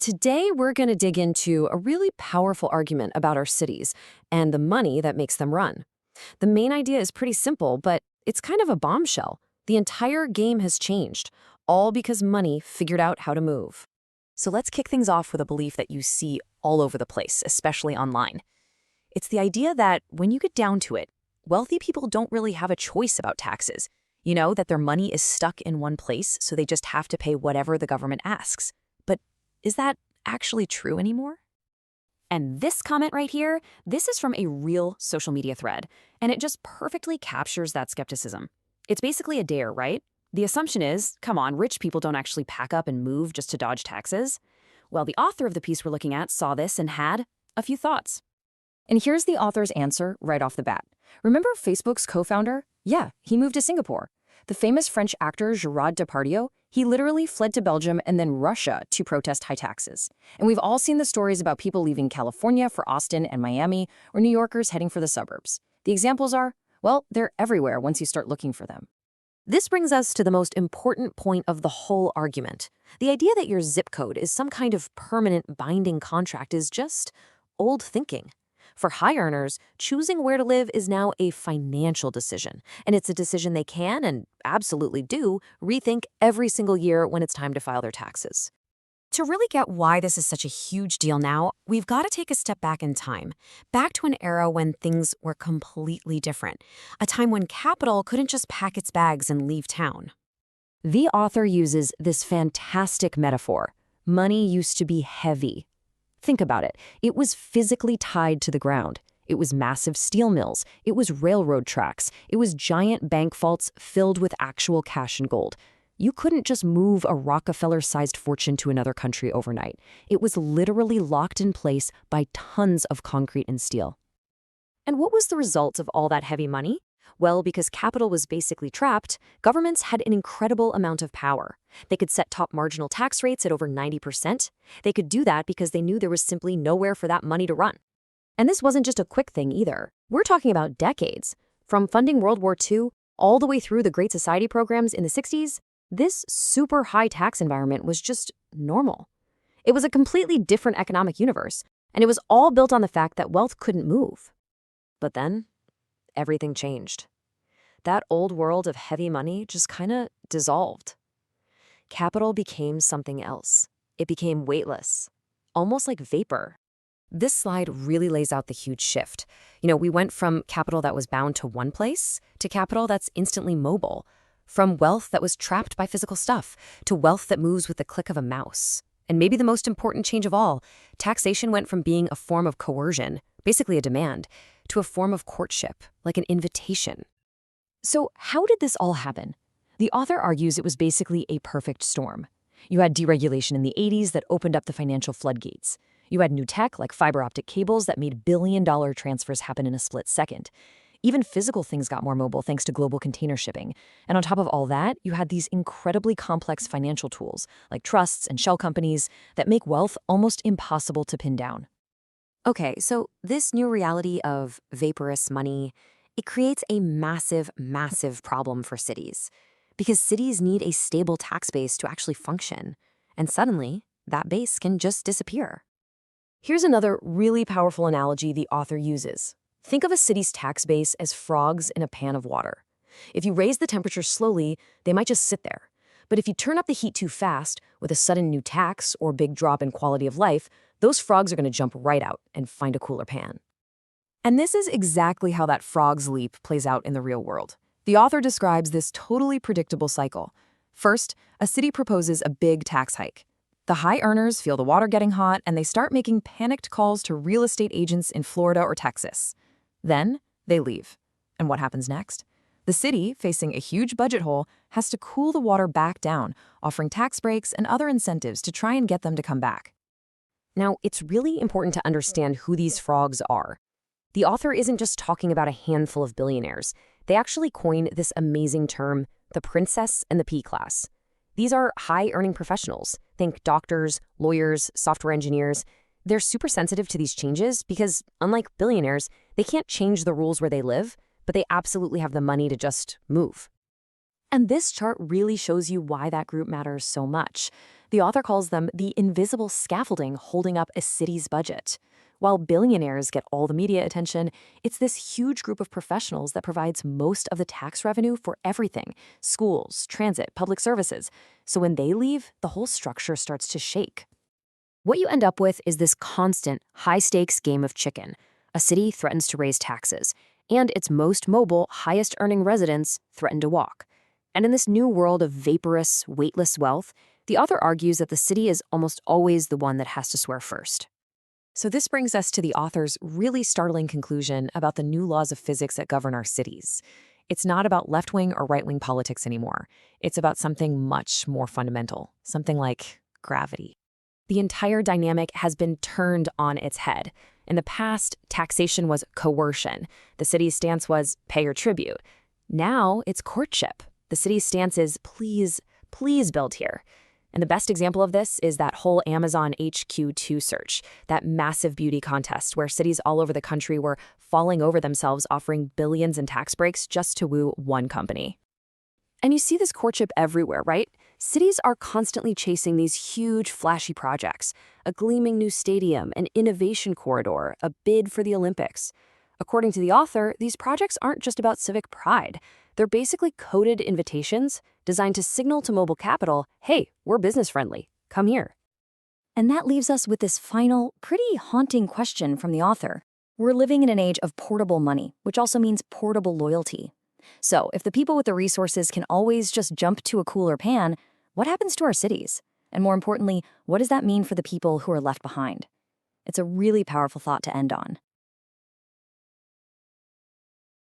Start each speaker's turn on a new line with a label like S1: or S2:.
S1: Today, we're going to dig into a really powerful argument about our cities and the money that makes them run. The main idea is pretty simple, but it's kind of a bombshell. The entire game has changed, all because money figured out how to move.
S2: So let's kick things off with a belief that you see all over the place, especially online. It's the idea that when you get down to it, wealthy people don't really have a choice about taxes. You know, that their money is stuck in one place, so they just have to pay whatever the government asks. But is that actually true anymore? And this comment right here, this is from a real social media thread, and it just perfectly captures that skepticism. It's basically a dare, right? The assumption is, come on, rich people don't actually pack up and move just to dodge taxes. Well, the author of the piece we're looking at saw this and had a few thoughts. And here's the author's answer right off the bat. Remember Facebook's co-founder? Yeah, he moved to Singapore. The famous French actor Gerard Depardieu, he literally fled to Belgium and then Russia to protest high taxes. And we've all seen the stories about people leaving California for Austin and Miami, or New Yorkers heading for the suburbs. The examples are, well, they're everywhere once you start looking for them.
S1: This brings us to the most important point of the whole argument. The idea that your zip code is some kind of permanent binding contract is just old thinking. For high earners, choosing where to live is now a financial decision, and it's a decision they can, and absolutely do, rethink every single year when it's time to file their taxes. To really get why this is such a huge deal now, we've got to take a step back in time, back to an era when things were completely different, a time when capital couldn't just pack its bags and leave town. The author uses this fantastic metaphor. Money used to be heavy. Think about it. It was physically tied to the ground. It was massive steel mills. It was railroad tracks. It was giant bank vaults filled with actual cash and gold. You couldn't just move a Rockefeller-sized fortune to another country overnight. It was literally locked in place by tons of concrete and steel. And what was the result of all that heavy money? Well, because capital was basically trapped, governments had an incredible amount of power. They could set top marginal tax rates at over 90%. They could do that because they knew there was simply nowhere for that money to run. And this wasn't just a quick thing either. We're talking about decades. From funding World War II all the way through the Great Society programs in the 60s, this super high tax environment was just normal. It was a completely different economic universe, and it was all built on the fact that wealth couldn't move. But then, everything changed. That old world of heavy money just kind of dissolved. Capital became something else. It became weightless, almost like vapor. This slide really lays out the huge shift. We went from capital that was bound to one place to capital that's instantly mobile, from wealth that was trapped by physical stuff to wealth that moves with the click of a mouse. And maybe the most important change of all, taxation went from being a form of coercion, basically a demand, to a form of courtship, like an invitation. So how did this all happen? The author argues it was basically a perfect storm. You had deregulation in the 80s that opened up the financial floodgates. You had new tech like fiber optic cables that made billion-dollar transfers happen in a split second. Even physical things got more mobile thanks to global container shipping. And on top of all that, you had these incredibly complex financial tools like trusts and shell companies that make wealth almost impossible to pin down. Okay, so this new reality of vaporous money, it creates a massive, massive problem for cities. Because cities need a stable tax base to actually function. And suddenly, that base can just disappear. Here's another really powerful analogy the author uses. Think of a city's tax base as frogs in a pan of water. If you raise the temperature slowly, they might just sit there. But if you turn up the heat too fast, with a sudden new tax or big drop in quality of life, those frogs are going to jump right out and find a cooler pan. And this is exactly how that frog's leap plays out in the real world. The author describes this totally predictable cycle. First, a city proposes a big tax hike. The high earners feel the water getting hot, and they start making panicked calls to real estate agents in Florida or Texas. Then, they leave. And what happens next? The city, facing a huge budget hole, has to cool the water back down, offering tax breaks and other incentives to try and get them to come back. Now, it's really important to understand who these frogs are. The author isn't just talking about a handful of billionaires. They actually coined this amazing term, the princess and the pea class. These are high-earning professionals. Think doctors, lawyers, software engineers. They're super sensitive to these changes because, unlike billionaires, they can't change the rules where they live, but they absolutely have the money to just move. And this chart really shows you why that group matters so much.
S2: The author calls them the invisible scaffolding holding up a city's budget. While billionaires get all the media attention, it's this huge group of professionals that provides most of the tax revenue for everything: schools, transit, public services. So when they leave, the whole structure starts to shake.
S1: What you end up with is this constant, high-stakes game of chicken. A city threatens to raise taxes, and its most mobile, highest-earning residents threaten to walk. And in this new world of vaporous, weightless wealth, the author argues that the city is almost always the one that has to swear first.
S2: So this brings us to the author's really startling conclusion about the new laws of physics that govern our cities. It's not about left-wing or right-wing politics anymore. It's about something much more fundamental, something like gravity. The entire dynamic has been turned on its head. In the past, taxation was coercion. The city's stance was pay your tribute. Now it's courtship. The city's stance is please, please build here. And the best example of this is that whole Amazon HQ2 search, that massive beauty contest where cities all over the country were falling over themselves offering billions in tax breaks just to woo one company. And you see this courtship everywhere, right? Cities are constantly chasing these huge, flashy projects: a gleaming new stadium, an innovation corridor, a bid for the Olympics. According to the author, these projects aren't just about civic pride. They're basically coded invitations designed to signal to mobile capital, hey, we're business friendly, come here.
S1: And that leaves us with this final, pretty haunting question from the author. We're living in an age of portable money, which also means portable loyalty. So, if the people with the resources can always just jump to a cooler pan, what happens to our cities? And more importantly, what does that mean for the people who are left behind? It's a really powerful thought to end on.